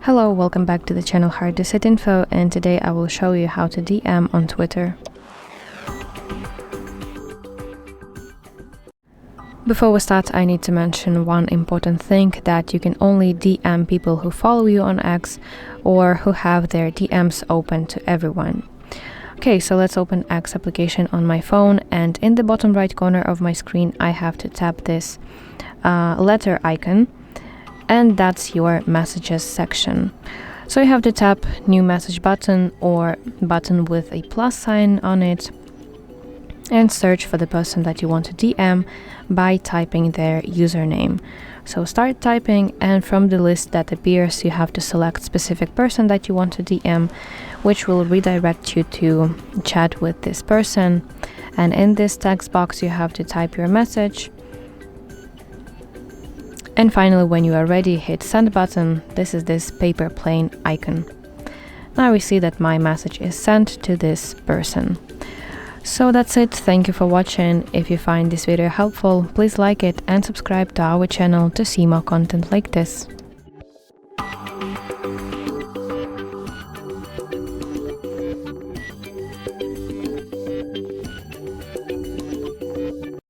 Hello, welcome back to the channel HardReset.Info, and today I will show you how to DM on Twitter. Before we start, I need to mention one important thing, that you can only DM people who follow you on X or who have their DMs open to everyone. Okay, so let's open X application on my phone, and in the bottom right corner of my screen I have to tap this letter icon, and that's your messages section. So you have to tap new message button or button with a plus sign on it and search for the person that you want to DM by typing their username. So start typing, and from the list that appears you have to select specific person that you want to DM, which will redirect you to chat with this person. And in this text box you have to type your message. And finally, when you are ready, hit send button. This is this paper plane icon. Now we see that my message is sent to this person. So that's it. Thank you for watching. If you find this video helpful, please like it and subscribe to our channel to see more content like this.